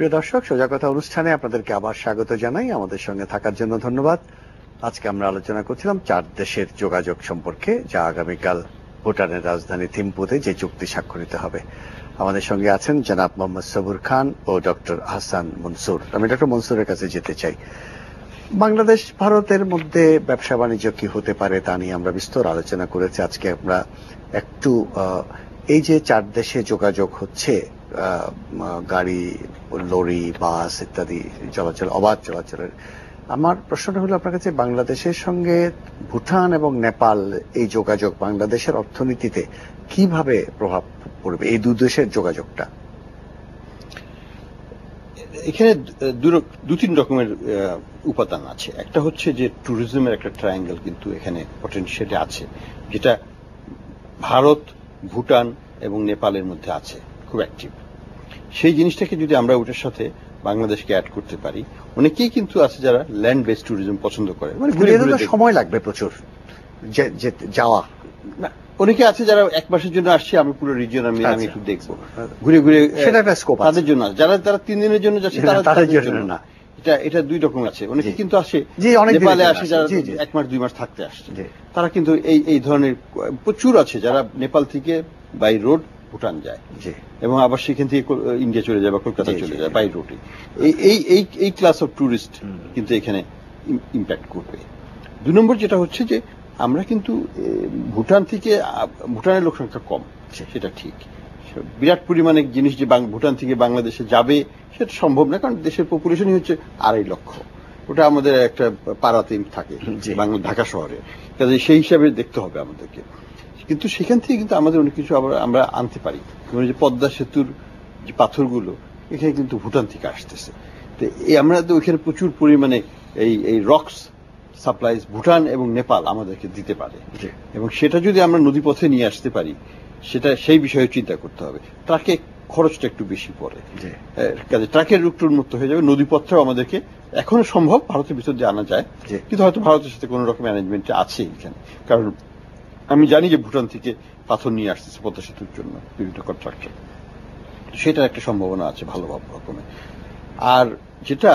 প্রিয় দর্শক, সোজা কথা অনুষ্ঠানে আপনাদেরকে আবার স্বাগত জানাই। আমাদের সঙ্গে থাকার জন্য ধন্যবাদ। আজকে আমরা আলোচনা করছিলাম 4 দেশের যোগাযোগ সম্পর্কে, যা আগামীকাল ভুটানের রাজধানী থিম্পুতে যে চুক্তি স্বাক্ষরিত হবে। আমাদের সঙ্গে আছেন জনাব মোহাম্মদ সবুর খান ও ডক্টর হাসান মনসুর। আমি ডক্টর মনসুরের কাছে যেতে চাই। বাংলাদেশ ভারতের মধ্যে ব্যবসা বাণিজ্য কি হতে পারে তা নিয়ে আমরা বিস্তর আলোচনা করেছি। আজকে আমরা একটু এই যে 4 দেশে যোগাযোগ হচ্ছে, গাড়ি, লরি, বাস ইত্যাদি চলাচল, অবাধ চলাচলের, আমার প্রশ্নটা হলো আপনার কাছে, বাংলাদেশের সঙ্গে ভুটান এবং নেপাল এই যোগাযোগ বাংলাদেশের অর্থনীতিতে কিভাবে প্রভাব পড়বে, এই দুই দেশের যোগাযোগটা? এখানে দু তিন রকমের উপাদান আছে। একটা হচ্ছে যে ট্যুরিজমের একটা ট্রায়াঙ্গেল কিন্তু এখানে পটেনশিয়ালি আছে, যেটা ভারত, ভুটান এবং নেপালের মধ্যে আছে, খুব অ্যাক্টিভ। সেই জিনিসটাকে যদি আমরা ওটার সাথে বাংলাদেশকে অ্যাড করতে পারি, অনেকেই কিন্তু আছে যারা ল্যান্ড বেসড ট্যুরিজম পছন্দ করে, মানে সময় লাগবে প্রচুর যাওয়া। অনেকে আছে যারা 1 মাসের জন্য আসছে, আমি পুরো রিজিয়ন আমি একটু দেখবো, ঘুরে ঘুরে, সেটা একটা স্কোপ তাদের জন্য। যারা 3 দিনের জন্য যাচ্ছে তাদের জন্য না। এটা দুই রকম আছে। অনেকে কিন্তু আসে, নেপালে আসে যারা 1 মাস 2 মাস থাকতে আসছে, তারা কিন্তু এই ধরনের প্রচুর আছে যারা নেপাল থেকে বাই রোড ভুটান যায় এবং আবার সেখান থেকে ইন্ডিয়া চলে যায় বা কলকাতা চলে যায় বাই রোডে। এই ক্লাস অফ ট্যুরিস্ট কিন্তু এখানে ইম্প্যাক্ট করবে। 2 নম্বর যেটা হচ্ছে যে আমরা কিন্তু ভুটানের লোক সংখ্যা কম, সেটা ঠিক। বিরাট পরিমাণে জিনিস যে ভুটান থেকে বাংলাদেশে যাবে সেটা সম্ভব না, কারণ দেশের পপুলেশনই হচ্ছে 2.5 লক্ষ। ওটা আমাদের একটা পাড়াতে থাকে ঢাকা শহরে, কাজে সেই হিসাবে দেখতে হবে আমাদেরকে। কিন্তু সেখান থেকে কিন্তু আমাদের অনেক কিছু আমরা আনতে পারি। যে পদ্মা সেতুর যে পাথরগুলো এখানে কিন্তু ভুটান থেকে আসতেছে, তো আমরা তো ওইখানে প্রচুর পরিমাণে এই রক্স সাপ্লাইজ ভুটান এবং নেপাল আমাদেরকে দিতে পারে, এবং সেটা যদি আমরা নদীপথে নিয়ে আসতে পারি, সেটা সেই বিষয়ে চিন্তা করতে হবে। ট্রাকে খরচটা একটু বেশি পড়ে, কাজে ট্রাকের রুট উন্মুক্ত হয়ে যাবে। নদীপথটাও আমাদেরকে এখনো সম্ভব ভারতের ভিতর দিয়ে আনা যায়, কিন্তু হয়তো ভারতের সাথে কোন রকম অ্যারেঞ্জমেন্ট আছে এখানে। কারণ আমি জানি যে ভুটান থেকে পাথর নিয়ে আসতেছে পদ্মা সেতুর জন্য বিভিন্ন কন্ট্রাক্টর, সেটার একটা সম্ভাবনা আছে ভালো রকমের। আর যেটা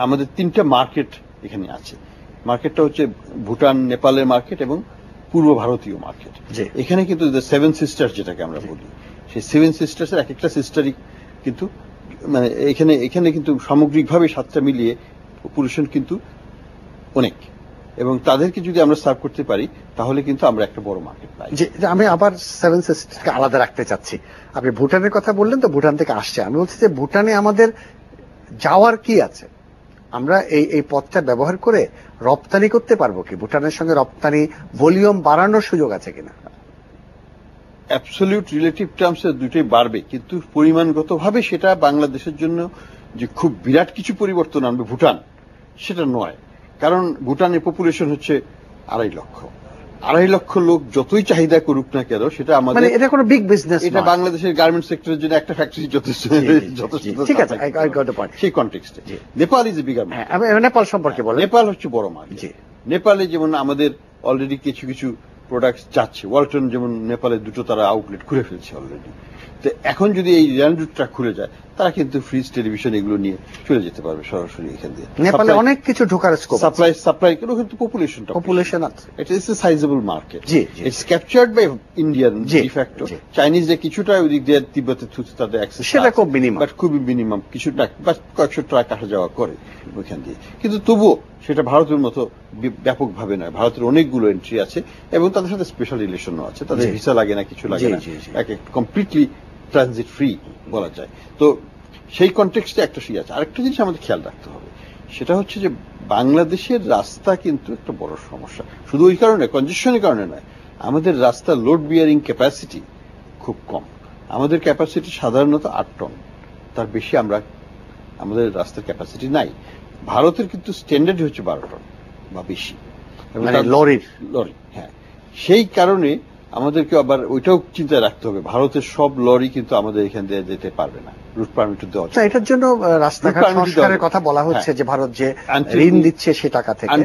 আমাদের 3টা মার্কেট এখানে আছে। মার্কেটটা হচ্ছে ভুটান নেপালের মার্কেট এবং পূর্ব ভারতীয় মার্কেট। এখানে কিন্তু 7 সিস্টার্স যেটাকে আমরা বলি, সেই 7 সিস্টার্স এর এক একটা সিস্টারই কিন্তু মানে এখানে কিন্তু সামগ্রিকভাবে 7টা মিলিয়ে পপুলেশন কিন্তু অনেক, এবং তাদেরকে যদি আমরা সার্ভ করতে পারি তাহলে কিন্তু আমরা একটা বড় মার্কেট পাই। আমি আবার 7 সিস্টারকে আলাদা রাখতে চাচ্ছি। আপনি ভুটানের কথা বললেন, তো ভুটান থেকে আসছে, আমি বলছি যে ভুটানে আমাদের যাওয়ার কি আছে? আমরা এই পথটা ব্যবহার করে রপ্তানি করতে পারবো কি? ভুটানের সঙ্গে রপ্তানি ভলিউম বাড়ানোর সুযোগ আছে কিনা? অ্যাবসলিউট রিলেটিভ টার্মসে দুটোই বাড়বে, কিন্তু পরিমাণগতভাবে সেটা বাংলাদেশের জন্য যে খুব বিরাট কিছু পরিবর্তন আনবে ভুটান, সেটা নয়। কারণ ভুটানের পপুলেশন হচ্ছে 2.5 লক্ষ। 2.5 লক্ষ লোক যতই চাহিদা করুক না কেন, সেটা আমাদের, এটা কোনো বিগ বিজনেস, এটা বাংলাদেশের গার্মেন্টস সেক্টরের জন্য একটা ফ্যাক্টরি যথেষ্ট। ঠিক আছে, সেই কনটেক্সটে Nepal is a bigger market. Nepal সম্পর্কে বলেন। নেপাল হচ্ছে বড় মার্কেট। নেপালে যেমন আমাদের অলরেডি কিছু কিছু প্রোডাক্ট যাচ্ছে, ওয়ালটন যেমন নেপালে 2টো তারা আউটলেট খুলে ফেলছে অলরেডি। তো এখন যদি এই ল্যান্ড রুটটা খুলে যায়, তারা কিন্তু ফ্রিজ, টেলিভিশন এগুলো নিয়ে চলে যেতে পারবে সরাসরি এখান দিয়ে। নেপালে অনেক কিছু ঢোকার স্কোপ, সাপ্লাই কিন্তু পপুলেশন আছে। এটা is a sizable market. It's captured by Indian de facto. চাইনিজদের কিছুটা ওই দিক দিয়ে তিব্বতে তাদের অ্যাক্সেস, সেটা খুব মিনিমাম, বাট খুবই মিনিমাম, কিছুটা বা কয়েকশো ট্রাক আসা যাওয়া করে ওইখান দিয়ে। কিন্তু তবুও সেটা ভারতের মতো ব্যাপকভাবে নয়। ভারতের অনেকগুলো এন্ট্রি আছে এবং তাদের সাথে স্পেশাল রিলেশনও আছে। তাদের ভিসা লাগে না, কিছু লাগে না, কমপ্লিটলি ট্রানজিট ফ্রি বলা যায়। তো সেই কনটেক্সটে একটা আছে। আরেকটা জিনিস আমাদের খেয়াল রাখতে হবে, সেটা হচ্ছে যে বাংলাদেশের রাস্তা কিন্তু একটা বড় সমস্যা। শুধু ওই কারণে, কনজেশনের কারণে নয়, আমাদের রাস্তা লোড বিয়ারিং ক্যাপাসিটি খুব কম। আমাদের ক্যাপাসিটি সাধারণত 8 টন, তার বেশি আমাদের রাস্তার ক্যাপাসিটি নাই। ভারতের কিন্তু স্ট্যান্ডার্ড হচ্ছে 12 টন বা বেশি, লরি। হ্যাঁ, সেই কারণে আমাদেরকে আবার ওইটাও চিন্তায় রাখতে হবে, ভারতের সব লরি কিন্তু আমাদের এখান দিয়ে যেতে পারবে না, রুট পারমিট দেওয়া। এটার জন্য রাস্তাঘাট সংস্কারের কথা বলা হচ্ছে, যে ভারত যে ঋণ দিচ্ছে সে টাকা থেকে,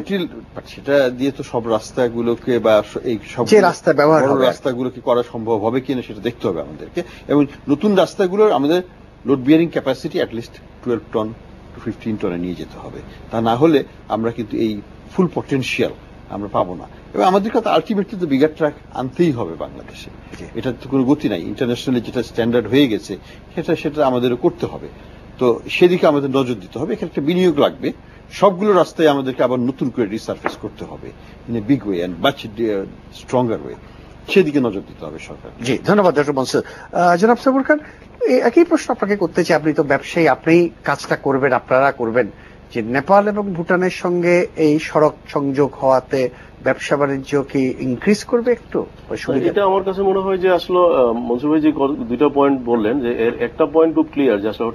সেটা দিয়ে তো সব রাস্তাগুলোকে বা এই সব যে রাস্তা ব্যবহার হবে, রাস্তাগুলোকে করা সম্ভব হবে কিনা সেটা দেখতে হবে আমাদেরকে। এবং নতুন রাস্তাগুলোর আমাদের load bearing capacity at least 12 ton to 15 টনে নিয়ে যেতে হবে। তা না হলে আমরা কিন্তু এই ফুল পটেনশিয়াল আমরা পাবো না। এবং আমাদের কাছে আলটিমেটলি তো বিগার ট্রাক আনতেই হবে বাংলাদেশে, এটার তো কোনো গতি নাই। ইন্টারন্যাশনালি যেটা স্ট্যান্ডার্ড হয়ে গেছে সেটা আমাদেরও করতে হবে। তো সেদিকে আমাদের নজর দিতে হবে। এখানে একটা বিনিয়োগ লাগবে। সবগুলো রাস্তায় আমাদেরকে আবার নতুন করে রিসার্ফেস করতে হবে in a big way and much stronger way. সেদিকে নজর দিতে হবে সরকার। জি, ধন্যবাদ ডক্টর মনসুর। জনাব সাবুর খান, একই প্রশ্ন আপনাকে করতে চাই। আপনি তো ব্যবসায়ী, আপনি কাজটা করবেন, আপনারা করবেন, যে নেপাল এবং ভুটানের সঙ্গে এই সড়ক সংযোগ হওয়াতে ব্যবসা বাণিজ্য কি ইনক্রিজ করবে একটু? এটা আমার কাছে মনে হয় যে আসলে মনসুর ভাই যে দুইটা পয়েন্ট বললেন, যে এর একটা পয়েন্ট খুব ক্লিয়ার, যে আসলে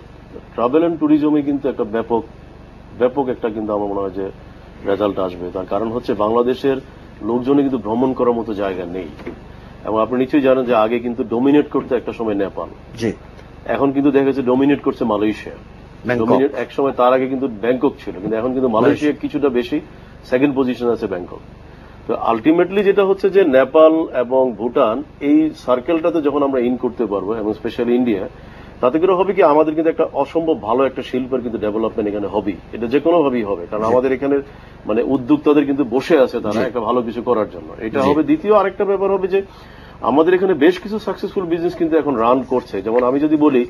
ট্রাভেল এন্ড ট্যুরিজমে কিন্তু একটা ব্যাপক একটা কিন্তু আমার মনে হয় যে রেজাল্ট আসবে। তার কারণ হচ্ছে বাংলাদেশের লোকজনে কিন্তু ভ্রমণ করার মতো জায়গা নেই। এবং আপনি নিশ্চয়ই জানেন যে আগে কিন্তু ডোমিনেট করতে একটা সময় নেপাল, জি, এখন কিন্তু দেখা যাচ্ছে ডোমিনেট করছে মালয়েশিয়া। ডোমিনেট এক সময়, তার আগে কিন্তু ব্যাংকক ছিল, কিন্তু এখন কিন্তু মালয়েশিয়া কিছুটা বেশি, সেকেন্ড পজিশন আছে ব্যাংকক। তো আলটিমেটলি যেটা হচ্ছে যে নেপাল এবং ভুটান এই সার্কেলটাতে যখন আমরা ইন করতে পারবো, এবং স্পেশালি ইন্ডিয়া, তাতে করে হবে কি আমাদের কিন্তু একটা অসম্ভব ভালো একটা শিল্পের কিন্তু ডেভেলপমেন্ট এখানে হবে। এটা যে কোনো ভাবেই হবে, কারণ আমাদের এখানে মানে উদ্যোক্তাদের কিন্তু বসে আছে তারা একটা ভালো কিছু করার জন্য। এটা হবে। দ্বিতীয় আরেকটা ব্যাপার হবে যে আমাদের এখানে বেশ কিছু সাকসেসফুল বিজনেস কিন্তু এখন রান করছে। যেমন আমি যদি বলি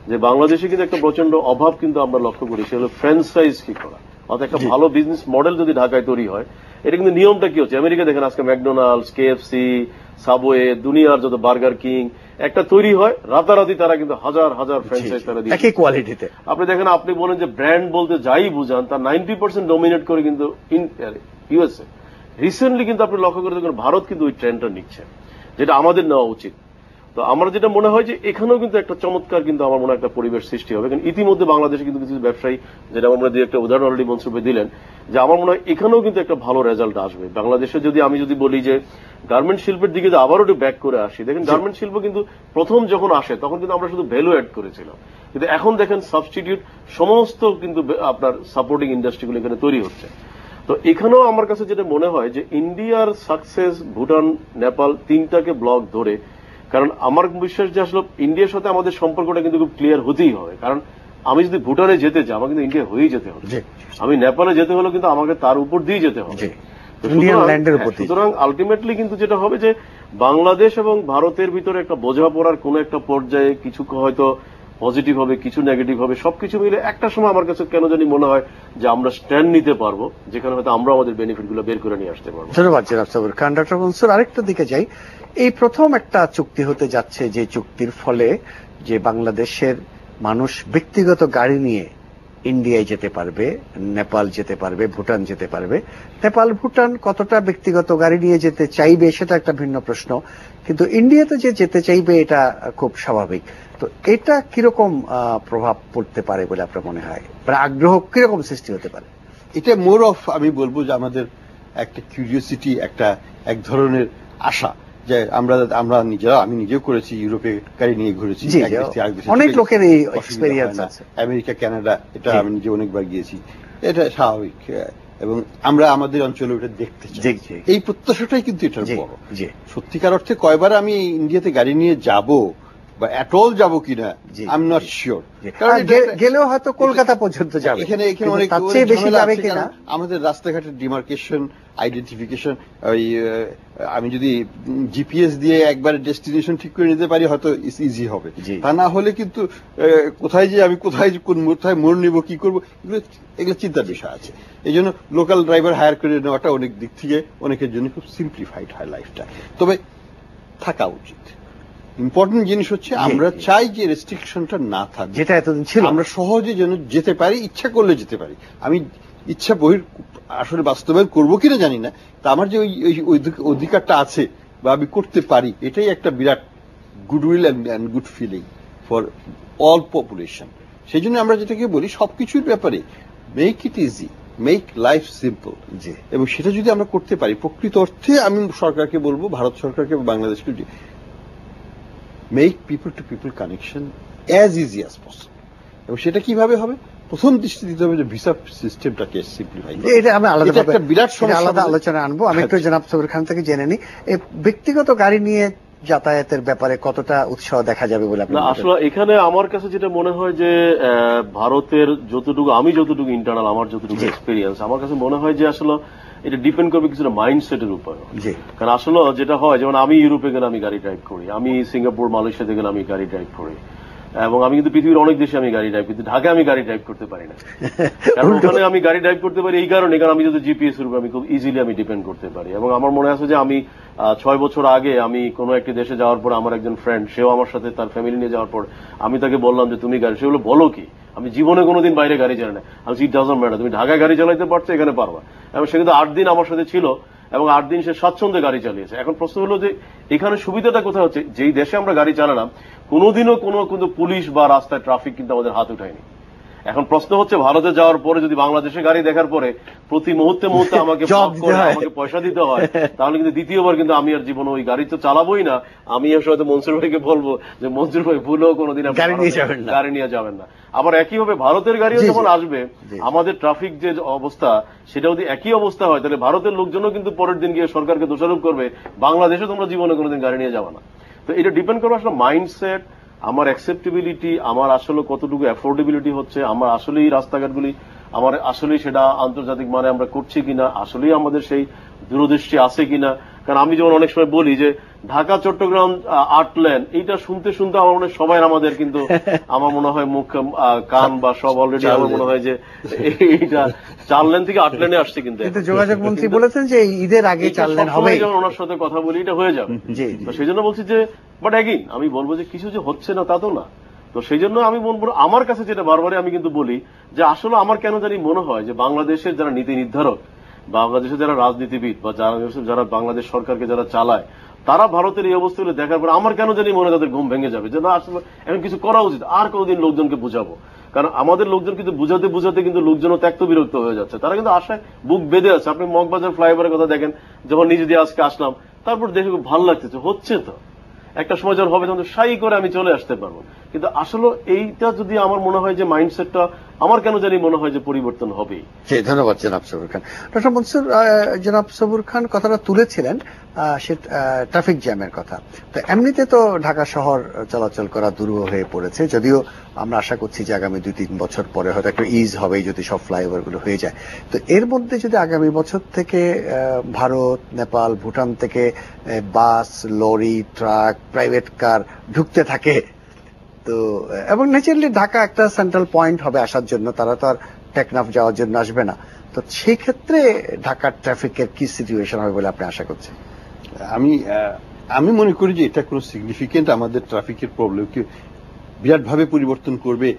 যে বাংলাদেশে কিন্তু একটা প্রচন্ড অভাব কিন্তু আমরা লক্ষ্য করি, সে হলো ফ্র্যাঞ্চাইজ কি করা। অর্থাৎ একটা ভালো বিজনেস মডেল যদি ঢাকায় তৈরি হয়, এটা কিন্তু নিয়মটা কি হচ্ছে, আমেরিকা দেখেন আজকে ম্যাকডোনাল্ডস, কেএফসি, সাবওয়ে, দুনিয়ার যত বার্গার কিং একটা তৈরি হয়, রাতারাতি তারা কিন্তু হাজার হাজার ফ্র্যাঞ্চাইজ তারা দিয়ে একই কোয়ালিটিতে। আপনি দেখেন, আপনি বলেন যে ব্র্যান্ড বলতে যাই বুঝান, তার 90% ডোমিনেট করে কিন্তু ইউএসএ। রিসেন্টলি কিন্তু আপনি লক্ষ্য করে দেখুন ভারত কিন্তু ওই ট্রেন্ডটা নিচ্ছে, যেটা আমাদের নেওয়া উচিত। তো আমার যেটা মনে হয় যে এখানেও কিন্তু একটা চমৎকার কিন্তু আমার মনে হয় একটা পরিবেশ সৃষ্টি হবে। কারণ ইতিমধ্যে বাংলাদেশে কিন্তু কিছু ব্যবসায়ী, যেটা আমার মনে হয় একটা উদাহরণ অলরেডি মনসুর ভাই দিলেন, যে আমার মনে হয় এখানেও কিন্তু একটা ভালো রেজাল্ট আসবে। বাংলাদেশে যদি আমি বলি যে গার্মেন্ট শিল্পের দিকে আবারও একটু ব্যাক করে আসি, দেখেন গার্মেন্ট শিল্প কিন্তু প্রথম যখন আসে তখন কিন্তু আমরা শুধু ভ্যালু অ্যাড করেছিলাম, কিন্তু এখন দেখেন সাবস্টিটিউট সমস্ত কিন্তু আপনার সাপোর্টিং ইন্ডাস্ট্রিগুলো এখানে তৈরি হচ্ছে। তো এখানেও আমার কাছে যেটা মনে হয় যে ইন্ডিয়ার সাকসেস, ভুটান, নেপাল তিনটাকে ব্লক ধরে, কারণ আমার বিশ্বাস যে আসলে ইন্ডিয়ার সাথে আমাদের সম্পর্কটা কিন্তু খুব ক্লিয়ার হতেই হবে। কারণ আমি যদি ভুটানে যেতে চাই, আমাকে কিন্তু ইন্ডিয়া হয়েই যেতে হবে। আমি নেপালে যেতে হলে কিন্তু আমাকে তার উপর দিয়ে যেতে হবে। সুতরাং আলটিমেটলি কিন্তু যেটা হবে যে বাংলাদেশ এবং ভারতের ভিতরে একটা বোঝাপড়ার কোন একটা পর্যায়ে কিছু হয়তো পজিটিভ হবে, কিছু নেগেটিভ হবে, সবকিছু মিলে একটা সময় আমার কাছে কেন জানি মনে হয় যে আমরা স্ট্যান্ড নিতে পারবো, যেখানে হয়তো আমরা আমাদের বেনিফিটগুলো বের করে নিয়ে আসতে পারবো। ধন্যবাদ জনাব সাবুর খান। ডক্টর মনসুর, আরেকটা দিকে যাই। এই প্রথম একটা চুক্তি হতে যাচ্ছে, যে চুক্তির ফলে যে বাংলাদেশের মানুষ ব্যক্তিগত গাড়ি নিয়ে ইন্ডিয়ায় যেতে পারবে, নেপাল যেতে পারবে, ভুটান যেতে পারবে। নেপাল ভুটান কতটা ব্যক্তিগত গাড়ি নিয়ে যেতে চাইবে সেটা একটা ভিন্ন প্রশ্ন, কিন্তু ইন্ডিয়াতে যে যেতে চাইবে এটা খুব স্বাভাবিক। তো এটা কিরকম প্রভাব পড়তে পারে বলে আপনার মনে হয়, মানে আগ্রহ কিরকম সৃষ্টি হতে পারে? এটা মোর অফ আমি বলবো যে আমাদের একটা কিউরিওসিটি, এক ধরনের আশা, যে আমরা নিজেরা, আমি নিজেও করেছি, ইউরোপে গাড়ি নিয়ে ঘুরেছি, অনেক লোকের এই এক্সপেরিয়েন্স আছে, আমেরিকা, কানাডা, এটা আমি নিজে অনেকবার গিয়েছি, এটা স্বাভাবিক। এবং আমরা আমাদের অঞ্চলে ওটা দেখতে চাই, এই প্রত্যাশাটাই কিন্তু এটার বড়। সত্যিকার অর্থে কয়বার আমি ইন্ডিয়াতে গাড়ি নিয়ে যাব বা এট অল যাবো কিনা আই এম নট শিওর। গেলেও হয়তো কলকাতা পর্যন্ত যাবে, এখানে অনেক বেশি যাবে কিনা। আমাদের রাস্তাঘাটের ডিমার্কেশন, আইডেন্টিফিকেশন, ওই আমি যদি জিপিএস দিয়ে একবার ডেস্টিনেশন ঠিক করে নিতে পারি হয়তো ইজি হবে। তা না হলে কিন্তু কোথায় যে আমি কোথায় মোড় নিব, কি করব, এগুলো চিন্তার বিষয় আছে। এই জন্য লোকাল ড্রাইভার হায়ার করে নেওয়াটা অনেক দিক থেকে অনেকের জন্য খুব সিম্পলিফাইড হয় লাইফটা, তবে থাকা উচিত। ইম্পর্টেন্ট জিনিস হচ্ছে আমরা চাই যে রেস্ট্রিকশনটা না থাকে, যেটা এতদিন ছিল। আমরা সহজে যেন যেতে পারি, ইচ্ছা করলে যেতে পারি। আমি ইচ্ছা আসলে বাস্তবায়ন করবো কিনা জানি না, তা আমার যে ওই অধিকারটা আছে বা আমি করতে পারি, এটাই একটা বিরাট goodwill and good feeling for all population. সেই জন্য আমরা যেটাকে বলি সবকিছুর ব্যাপারে make it easy, make life simple. এবং সেটা যদি আমরা করতে পারি, প্রকৃত অর্থে আমি সরকারকে বলবো, ভারত সরকারকে, বাংলাদেশকে, make people to people connection as easy as possible. এবং সেটা কিভাবে হবে? প্রথম দৃষ্টি দিতে হবে যে ভিসা সিস্টেমটাকে সিম্পলিফাই। এটা আমি আলাদা একটা বিরাট সমস্যা, আলাদা আলোচনা আনবো। আমি একটু জনাব সাবির খান থেকে জেনে নিই, ব্যক্তিগত গাড়ি নিয়ে যাতায়াতের ব্যাপারে কতটা উৎসাহ দেখা যাবে বলে আপনি না, মনে করেন? আসলে এখানে আমার কাছে যেটা মনে হয় যে ভারতের আমি যতটুকু ইন্টারনাল আমার যতটুকু এক্সপিরিয়েন্স, আমার কাছে মনে হয় যে আসলে এটা ডিপেন্ড করবে কিছুটা মাইন্ডসেটের উপর। কারণ আসলে যেটা হয়, যেমন আমি ইউরোপে গেলে আমি গাড়ি ড্রাইভ করি, আমি সিঙ্গাপুর মালয়েশিয়াতে গেলে আমি গাড়ি ড্রাইভ করি, এবং আমি কিন্তু পৃথিবীর অনেক দেশে আমি গাড়ি ড্রাইভ, কিন্তু ঢাকায় আমি গাড়ি ড্রাইভ করতে পারি না। কারণ ওখানে আমি গাড়ি ড্রাইভ করতে পারি এই কারণে, কারণ আমি যদি জিপিএস এর উপর আমি খুব ইজিলি আমি ডিপেন্ড করতে পারি। এবং আমার মনে আছে যে আমি 6 বছর আগে আমি কোনো একটি দেশে যাওয়ার পর আমার একজন ফ্রেন্ড, সেও আমার সাথে তার ফ্যামিলি নিয়ে যাওয়ার পর আমি তাকে বললাম যে তুমি গাড়ি, সেগুলো বলো কি, আমি জীবনে কোনোদিন বাইরে গাড়ি চালাই না। আমি ইট ডাজন্ট ম্যাটার, তুমি ঢাকায় গাড়ি চালাইতে পারছো, এখানে পারবা। এবং সে কিন্তু 8 দিন আমার সাথে ছিল এবং 8 দিন সে স্বাচ্ছন্দ্যে গাড়ি চালিয়েছে। এখন প্রশ্ন হলো যে এখানে সুবিধাটা কোথায় হচ্ছে, যেই দেশে আমরা গাড়ি চালালাম কোনোদিনও কিন্তু পুলিশ বা রাস্তায় ট্রাফিক কিন্তু আমাদের হাত উঠায়নি। এখন প্রশ্ন হচ্ছে ভারতে যাওয়ার পরে যদি বাংলাদেশে গাড়ি দেখার পরে প্রতি মুহূর্তে আমাকে পয়সা দিতে হয়, তাহলে কিন্তু দ্বিতীয়বার কিন্তু আমি আর জীবনে ওই গাড়ি তো চালাবোই না। আমি হয়তো মনসুর ভাইকে বলবো যে মনসুর ভাই ভুলেও কোনোদিন গাড়ি নিয়ে যাবেন না। আবার একইভাবে ভারতের গাড়িও যখন আসবে, আমাদের ট্রাফিক যে অবস্থা সেটা যদি একই অবস্থা হয়, তাহলে ভারতের লোকজনও কিন্তু পরের দিন গিয়ে সরকারকে দোষারোপ করবে বাংলাদেশে তোমরা জীবনে কোনোদিন গাড়ি নিয়ে যাবে না। তো এটা ডিপেন্ড করবে আসলে মাইন্ডসেট, আমার অ্যাকসেপ্টেবিলিটি, আমার আসলে কতটুকু অ্যাফোর্ডেবিলিটি হচ্ছে, আমার আসলে এই রাস্তাঘাটগুলি আমার আসলে সেটা আন্তর্জাতিক মানে আমরা করছি কিনা, আসলেই আমাদের সেই দূরদৃষ্টি আছে কিনা। কারণ আমি যেমন অনেক সময় বলি যে ঢাকা চট্টগ্রাম 8 লেন, এইটা শুনতে শুনতে আমার মনে হয় সবাই আমাদের কিন্তু আমার মনে হয় মুখ কান বা সব অলরেডি আমার মনে হয় যে এইটা 4 লেন থেকে 8 লেনে আসছে। কিন্তু যোগাযোগ মন্ত্রী বলেছেন যে ঈদের আগে 4 লেন হবে। যেমন ওনার সাথে কথা বলি এটা হয়ে যাবে। তো সেই জন্য বলছি যে বাট এগেইন আমি বলবো যে কিছু যে হচ্ছে না তা তো না। তো সেই জন্য আমি বলবো, আমার কাছে যেটা বারবারই আমি কিন্তু বলি যে আসলে আমার কেন জানি মনে হয় যে বাংলাদেশের যারা নীতি নির্ধারক, বাংলাদেশের যারা রাজনীতিবিদ বা যারা বাংলাদেশ সরকারকে যারা চালায়, তারা ভারতের এই অবস্থাগুলো দেখার পর আমার কেন জানি মনে হয় তাদের ঘুম ভেঙে যাবে যে না আসলে এখন কিছু করা উচিত, আর কোনোদিন লোকজনকে বুঝাবো। কারণ আমাদের লোকজন কিন্তু বুঝাতে বুঝাতে কিন্তু লোকজনও ত্যক্ত বিরক্ত হয়ে যাচ্ছে, তারা কিন্তু আশায় বুক বেঁধে আছে। আপনি মগবাজার ফ্লাইওভারের কথা দেখেন, যখন নিজে দিয়ে আজকে আসলাম, তারপর দেখে খুব ভালো লাগতেছে, হচ্ছে তো একটা সময় যখন হবে তখন সাই করে আমি চলে আসতে পারবো। কিন্তু আসলে এইটা যদি আমার মনে হয় যে মাইন্ডসেটটা আমার কেন জানি মনে হয় যে পরিবর্তন হবেই। ধন্যবাদ জনাব সবুর খান। ডক্টর মনসুর, জনাব সবুর খান কথাটা তুলেছিলেন সে ট্রাফিক জ্যামের কথা। তো এমনিতে তো ঢাকা শহর চলাচল করা দুরূহ হয়ে পড়েছে, যদিও আমরা আশা করছি যে আগামী 2-3 বছর পরে হয়তো একটা ইজ হবে যদি সব ফ্লাইওভার গুলো হয়ে যায়। তো এর মধ্যে যদি আগামী বছর থেকে ভারত, নেপাল, ভুটান থেকে বাস, লরি, ট্রাক, প্রাইভেট কার ঢুকতে থাকে, তো এবং ন্যাচারালি ঢাকা একটা সেন্ট্রাল পয়েন্ট হবে আসার জন্য, তারা তো আর টেকনাফ যাওয়ার জন্য আসবে না। তো সেই ক্ষেত্রে ঢাকার ট্রাফিকের কি সিচুয়েশন হবে বলে আপনি আশা করছেন? আমি মনে করি যে এটা কোনো সিগনিফিকেন্ট আমাদের ট্রাফিকের প্রবলেমকে বিরাটভাবে পরিবর্তন করবে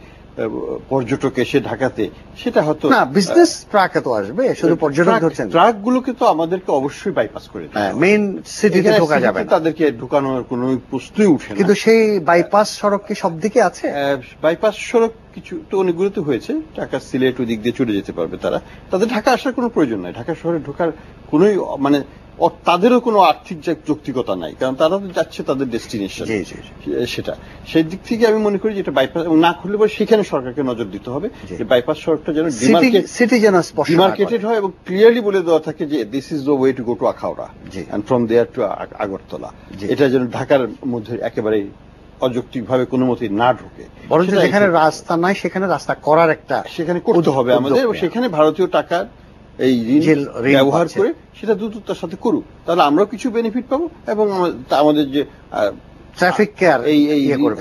পর্যটক এসে ঢাকাতে, সেটা হয়তো না। বিজনেস ট্রাক তো আসবে, শুধু পর্যটক ধরছেন। ট্রাকগুলোকে তো আমাদেরকে অবশ্যই বাইপাস করে দিতে হবে, মেইন সিটিতে ঢোকা যাবে না, তাদেরকে ঢোকানোর কোনো প্রশ্নই উঠে না। কিন্তু সেই বাইপাস সড়ক কি সব দিকে আছে? বাইপাস সড়ক কিছু তো অনেকগুলোতে হয়েছে, ঢাকা সিলেট ওই দিক দিয়ে চলে যেতে পারবে তারা, তাদের ঢাকা আসার কোনো প্রয়োজন নাই, ঢাকা শহরে ঢোকার কোনোই মানে তাদেরও কোনো আর্থিক যৌক্তিকতা নাই, কারণ তারা তো যাচ্ছে তাদের ডেস্টিনেশন। সেটা সেই দিক থেকে আমি মনে করি যে এটা বাইপাস না খুললে পরে সেখানে সরকারকে নজর দিতে হবে যে বাইপাস সড়কটা যেন ডিমার্কেটেড হয় এবং ক্লিয়ারলি বলে দেওয়া থাকে যে this is the way to go to Akhaura and from there to Agartala. এটা যেন ঢাকার মধ্যে একেবারে অযৌক্তিকভাবে কোনো মতেই না ঢোকে, বরং যেখানে রাস্তা নাই সেখানে রাস্তা করার একটা সেখানে করতে হবে আমাদের, এবং সেখানে ভারতীয় টাকার এই ঋণ ব্যবহার করে সেটা দ্রুততার সাথে করুক, তাহলে আমরাও কিছু বেনিফিট পাবো এবং আমাদের যে ট্রাফিক কেয়ার এই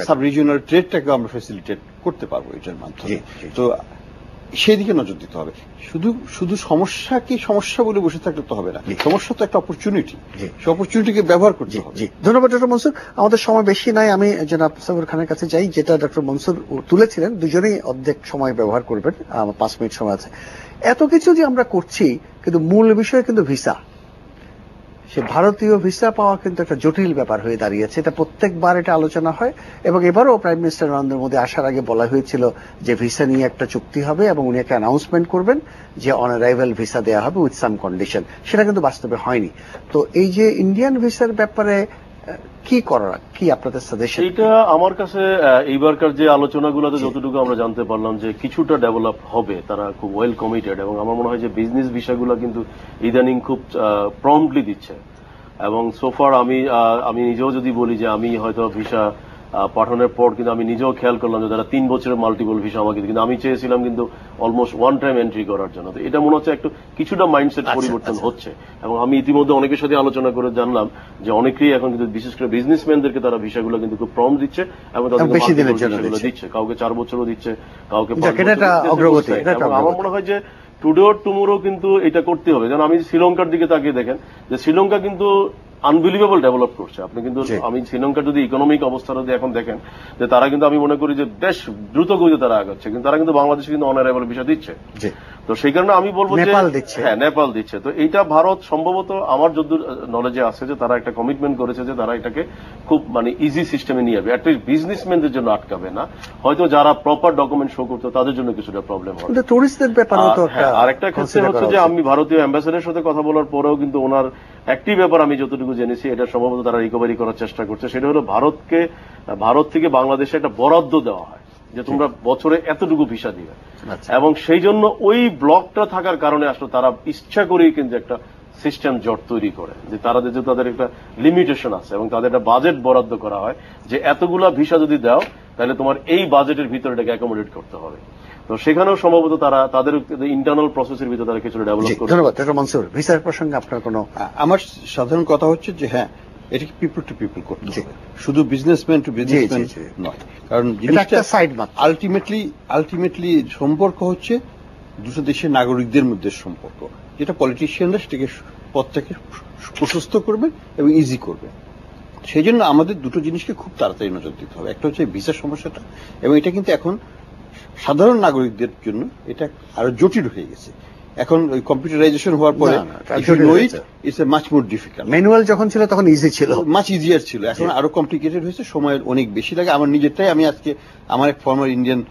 সাব রিজিওনাল ট্রেডটাকে আমরা ফ্যাসিলিটেট করতে পারবো এটার মাধ্যমে। তো সেই দিকে নজর দিতে হবে। শুধু সমস্যাকে সমস্যা বলে বসে থাকলে তো হবে না, সমস্যা তো একটা অপরচুনিটি, সেই অপরচুনিটিকে ব্যবহার করতে হবে। ধন্যবাদ ডক্টর মনসুর। আমাদের সময় বেশি নাই, আমি জনাব সবুর খানের কাছে যাই। যেটা ডক্টর মনসুর তুলেছিলেন, দুজনেই অর্ধেক সময় ব্যবহার করবেন, 5 মিনিট সময় আছে। এত কিছু যে আমরা করছি, কিন্তু মূল বিষয় কিন্তু ভিসা। সে ভারতীয় ভিসা পাওয়া কিন্তু একটা জটিল ব্যাপার হয়ে দাঁড়িয়েছে। এটা প্রত্যেকবার এটা আলোচনা হয় এবং এবারও প্রাইম মিনিস্টার নরেন্দ্র মোদী আসার আগে বলা হয়েছিল যে ভিসা নিয়ে একটা চুক্তি হবে এবং উনি একটা অ্যানাউন্সমেন্ট করবেন যে অন অ্যারাইভাল ভিসা দেওয়া হবে উইথ সাম কন্ডিশন। সেটা কিন্তু বাস্তবে হয়নি। তো এই যে ইন্ডিয়ান ভিসার ব্যাপারে কি করা, কি আপনাদের সাজেশন? এটা আমার কাছে এইবারকার যে আলোচনাগুলোতে যতটুকু আমরা জানতে পারলাম যে কিছুটা ডেভেলপ হবে, তারা খুব ওয়েল কমিটেড এবং আমার মনে হয় যে বিজনেস ভিসাগুলো কিন্তু ইদানিং খুব প্রম্পটলি দিচ্ছে। এবং সোফার আমি নিজেও যদি বলি যে আমি হয়তো ভিসা পাঠানোর পর কিন্তু আমি নিজেও খেয়াল করলাম যে তারা 3 বছরের মাল্টিপল ভিসা আমাকে কিন্তু আমি চেয়েছিলাম কিন্তু অলমোস্ট ওয়ান টাইম এন্ট্রি করার জন্য। তো এটা মনে হচ্ছে একটু কিছুটা মাইন্ডসেট পরিবর্তন হচ্ছে এবং আমি ইতিমধ্যে অনেকের সাথে আলোচনা করে জানলাম যে অনেকেই এখন কিন্তু বিশেষ করে বিজনেসম্যানদেরকে তারা ভিসাগুলো কিন্তু খুব প্রম দিচ্ছে এবং তাদের বেশি দিনের জন্য দিচ্ছে, কাউকে 4 বছরও দিচ্ছে, কাউকে 5 অগ্রগতি। আমার মনে হয় যে টুডে অর টুমোরো কিন্তু এটা করতে হবে। যেমন আমি শ্রীলঙ্কার দিকে তাকিয়ে দেখেন যে শ্রীলঙ্কা কিন্তু আনবিলিভেবল ডেভেলপ করছে। আপনি কিন্তু আমি শ্রীলঙ্কার যদি ইকোনমিক অবস্থা যদি এখন দেখেন যে তারা কিন্তু আমি মনে করি যে বেশ দ্রুত গতিতে তারা আগাচ্ছে, কিন্তু তারা কিন্তু বাংলাদেশে কিন্তু অনারেবল ভিসা দিচ্ছে। তো সেই কারণে আমি বলবো যে হ্যাঁ নেপাল দিচ্ছে। তো এইটা ভারত সম্ভবত আমার যতদূর নলেজে আছে যে তারা একটা কমিটমেন্ট করেছে যে তারা এটাকে খুব মানে ইজি সিস্টেমে নিয়ে যাবে, অ্যাটলিস্ট বিজনেসম্যানদের জন্য আটকাবে না, হয়তো যারা প্রপার ডকুমেন্ট শো করতো তাদের জন্য কিছুটা প্রবলেম হবে। টুরিস্টদের ব্যাপারে তো আরেকটা ক্ষেত্রে হচ্ছে যে আমি ভারতীয় অ্যাম্বাসেডারের সাথে কথা বলার পরেও কিন্তু ওনার একটি ব্যাপার আমি যতটুকু জেনেছি এটা সম্ভবত তারা রিকভারি করার চেষ্টা করছে, সেটা হলো ভারত থেকে বাংলাদেশে একটা বরাদ্দ দেওয়া হয় যে তোমরা বছরে এতটুকু ভিসা দিবে, এবং সেই জন্য ওই ব্লকটা থাকার কারণে আসলে তারা ইচ্ছা করেই কিন্তু একটা সিস্টেম জট তৈরি করে যে তারা যে তাদের একটা লিমিটেশন আছে এবং তাদের একটা বাজেট বরাদ্দ করা হয় যে এতগুলা ভিসা যদি দাও তাহলে তোমার এই বাজেটের ভিতরে এটাকে অ্যাকোমোডেট করতে হবে। তো সেখানেও সম্ভবত তারা তাদের ইন্টারনাল প্রসেসের ভিতরে তারা কিছুটা ডেভেলপ করে। ধন্যবাদ ডক্টর মনসুর। ভিসার প্রসঙ্গে আপনার কোনো? আমার সাধারণ কথা হচ্ছে যে হ্যাঁ এটাকে পিপল টু পিপল করতে হবে, শুধু বিজনেসম্যান টু বিজনেসম্যান নয়, কারণ আলটিমেটলি সম্পর্ক হচ্ছে দুটো দেশের নাগরিকদের মধ্যে সম্পর্ক, যেটা পলিটিশিয়ানরা সেটাকে পথটাকে প্রশস্ত করবে এবং ইজি করবে। সেই জন্য আমাদের দুটো জিনিসকে খুব তাড়াতাড়ি নজর দিতে হবে। একটা হচ্ছে ভিসার সমস্যাটা, এবং এটা কিন্তু এখন সাধারণ নাগরিকদের জন্য এটা আরো জটিল হয়ে গেছে। এখন ওই কম্পিউটারাইজেশন হওয়ার পরে it's much more difficult. Manual যখন ছিল তখন ইজি ছিল, মাচ ইজিয়ার ছিল, এখন আরো কমপ্লিকেটেড হয়েছে, সময় অনেক বেশি লাগে। আমার নিজেরটাই আমি আজকে আমার এক former Indian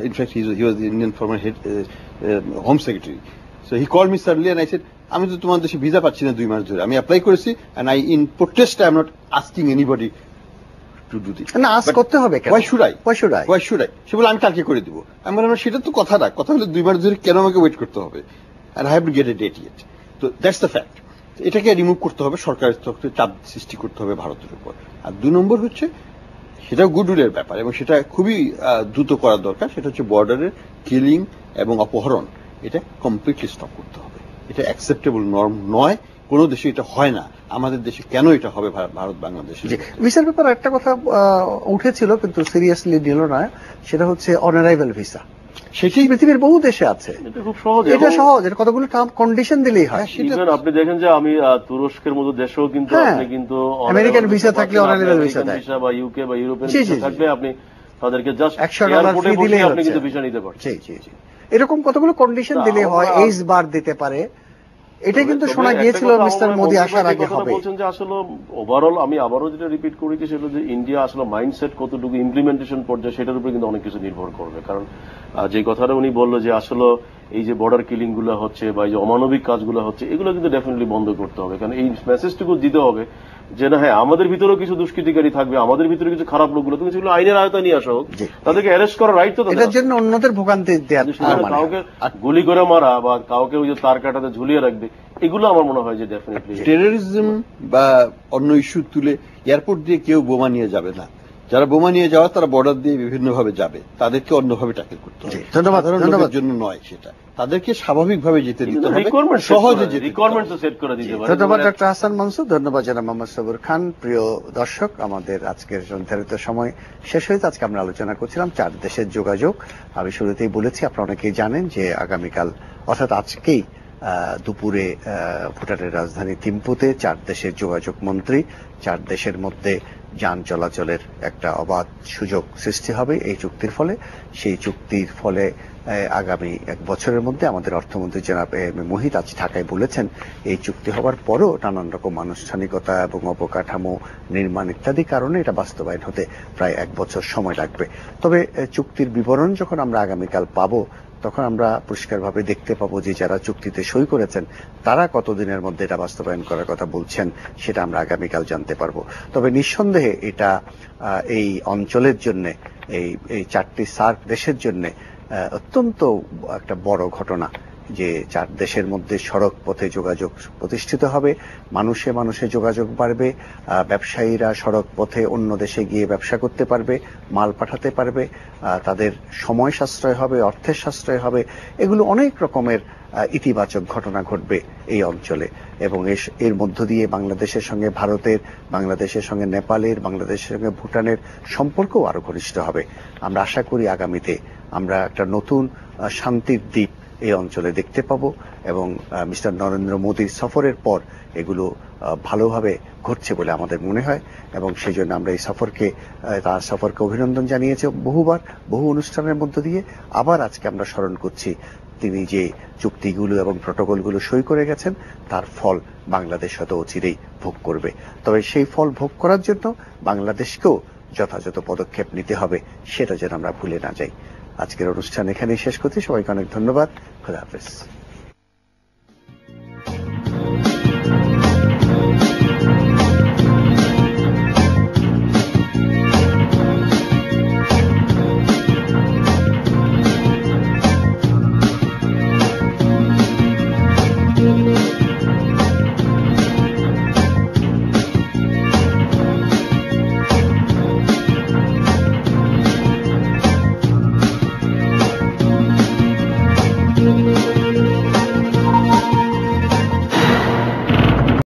in fact he was the Indian former head home secretary, so he called me suddenly and I said আমি তো তোমার দেশে ভিসা পাচ্ছি না 2 মাস ধরে, আমি অ্যাপ্লাই করেছি and I in protest I am not asking anybody to do this. না আস্ক করতে হবে কেন? Why should I? সে বলে আমি কালকে করে দিব। আমি বললাম সেটা তো কথা না, কথা হলো 2 মাস ধরে কেন আমাকে ওয়েট করতে হবে, and I have to get a date yet. তো দ্যাটস দ্য ফ্যাক্ট। এটাকে রিমুভ করতে হবে, সরকারের তরফ থেকে চাপ সৃষ্টি করতে হবে ভারতের উপর। আর 2 নম্বর হচ্ছে সেটাও গুডউইলের ব্যাপার এবং সেটা খুবই দ্রুত করার দরকার, সেটা হচ্ছে বর্ডারের কিলিং এবং অপহরণ, এটা কমপ্লিটলি স্টপ করতে হবে। এটা অ্যাকসেপ্টেবল নর্ম নয়, কোনো দেশে এটা হয় না, আমাদের দেশে কেন এটা হবে ভারত বাংলাদেশে? ভিসার ব্যাপারে একটা কথা উঠেছিল কিন্তু সিরিয়াসলি নিল না, সেটা হচ্ছে অনারাইভাল ভিসা। সেটাই পৃথিবীর বহু দেশে আছে, এটা খুব সহজ, এটা সহজ, এটা কতগুলো টার্ম কন্ডিশন দিলেই হয়। ইভেন আপনি দেখেন যে আমি তুরস্কের মতো দেশেও কিন্তু আপনি কিন্তু আমেরিকান ভিসা থাকলে অনারাইভাল ভিসা দেয়, বা ইউকে বা ইউরোপিয়ান ভিসা থাকলে আপনি তাদেরকে জাস্ট $100 ফি দিলেই আপনি কিন্তু ভিসা নিতে পারছেন। এরকম কতগুলো কন্ডিশন দিলে হয়, এইজ বার দিতে পারে। এটা কিন্তু শোনা গিয়েছিল মিস্টার মোদি আসার আগে হবে। বলছেন যে আসলে ওভারঅল আমি আবারও যেটা রিপিট করেছি সেটা যে ইন্ডিয়া আসলে মাইন্ডসেট কতটুকু ইমপ্লিমেন্টেশন পর্যায়ে সেটার উপরে কিন্তু অনেক কিছু নির্ভর করবে। কারণ যে কথাটা উনি বললো যে আসলে এই যে বর্ডার কিলিং গুলো হচ্ছে বা এই যে অমানবিক কাজগুলো হচ্ছে এগুলো কিন্তু ডেফিনেটলি বন্ধ করতে হবে। কারণ এই মেসেজটুকু দিতে হবে যে না হ্যাঁ আমাদের ভিতরেও কিছু দুষ্কৃতিকারী থাকবে, আমাদের ভিতরে কিছু খারাপ লোকগুলো, তুমি সেগুলো আইনের আয়তায় নিয়ে আসা হোক, তাদেরকে অ্যারেস্ট করার রাইট তো এটার জন্য অন্যদের ভোগান্তি দেয়া, কাউকে গুলি করে মারা বা কাউকে ওই যে তার কাটাতে ঝুলিয়ে রাখবে, এগুলো আমার মনে হয় যে ডেফিনেটলি টেররিজম বা অন্য ইস্যু তুলে এয়ারপোর্ট দিয়ে কেউ বোমা নিয়ে যাবে না। যারা বোমা নিয়ে যাওয়া তারা বর্ডার দিয়ে বিভিন্নভাবে যাবে, তাদেরকে অন্যভাবে ট্যাকেল করতে হবে। ধন্যবাদ জন্য নয়, সেটা তাদেরকে স্বাভাবিকভাবে যেতে দিতে হবে, সহজে যেতে রিকোয়ারমেন্ট সেট করে দিতে হবে। ধন্যবাদ ডক্টর হাসান মনসুর, ধন্যবাদ জনাব মোহাম্মদ সবুর খান। প্রিয় দর্শক, আমাদের আজকের নির্ধারিত সময় শেষ হয়েছে। আজকে আমরা আলোচনা করছিলাম 4 দেশের যোগাযোগ। আমি শুরুতেই বলেছি, আপনারা অনেকেই জানেন যে আগামীকাল অর্থাৎ আজকেই দুপুরে ভুটানের রাজধানী থিম্পুতে 4 দেশের যোগাযোগ মন্ত্রী, 4 দেশের মধ্যে যান চলাচলের একটা অবাধ সুযোগ সৃষ্টি হবে এই চুক্তির ফলে। সেই চুক্তির ফলে আগামী 1 বছরের মধ্যে আমাদের অর্থমন্ত্রী জনাব মোহিত আজ ঢাকায় বলেছেন এই চুক্তি হওয়ার পরও নানান রকম আনুষ্ঠানিকতা এবং অবকাঠামো নির্মাণ ইত্যাদি কারণে এটা বাস্তবায়ন হতে প্রায় 1 বছর সময় লাগবে। তবে চুক্তির বিবরণ যখন আমরা আগামীকাল পাবো তখন আমরা পরিষ্কারভাবে দেখতে পাবো যে যারা চুক্তিতে সই করেছেন তারা কতদিনের মধ্যে এটা বাস্তবায়ন করার কথা বলছেন সেটা আমরা আগামীকাল জানতে পারবো। তবে নিঃসন্দেহে এটা এই অঞ্চলের জন্য, এই 4টি সার্ক দেশের জন্য অত্যন্ত একটা বড় ঘটনা যে 4 দেশের মধ্যে সড়ক পথে যোগাযোগ প্রতিষ্ঠিত হবে, মানুষে মানুষে যোগাযোগ বাড়বে, ব্যবসায়ীরা সড়ক পথে অন্য দেশে গিয়ে ব্যবসা করতে পারবে, মাল পাঠাতে পারবে, তাদের সময় সাশ্রয় হবে, অর্থের সাশ্রয় হবে। এগুলো অনেক রকমের ইতিবাচক ঘটনা ঘটবে এই অঞ্চলে এবং এর মধ্য দিয়ে বাংলাদেশের সঙ্গে ভারতের, বাংলাদেশের সঙ্গে নেপালের, বাংলাদেশের সঙ্গে ভুটানের সম্পর্কও আরো ঘনিষ্ঠ হবে। আমরা আশা করি আগামীতে আমরা একটা নতুন শান্তির দ্বীপ এই অঞ্চলে দেখতে পাবো এবং মিস্টার নরেন্দ্র মোদীর সফরের পর এগুলো ভালোভাবে ঘটছে বলে আমাদের মনে হয় এবং সেই জন্য আমরা এই তার সফরকে অভিনন্দন জানিয়েছি বহুবার, বহু অনুষ্ঠানের মধ্য দিয়ে। আবার আজকে আমরা স্মরণ করছি তিনি যে চুক্তিগুলো এবং প্রটোকলগুলো সই করে গেছেন তার ফল বাংলাদেশ হয়তো অচিরেই ভোগ করবে। তবে সেই ফল ভোগ করার জন্য বাংলাদেশকেও যথাযথ পদক্ষেপ নিতে হবে, সেটা যেন আমরা ভুলে না যাই। আজকের অনুষ্ঠান এখানেই শেষ করছি। সবাইকে অনেক ধন্যবাদ। খোদা হাফেজ।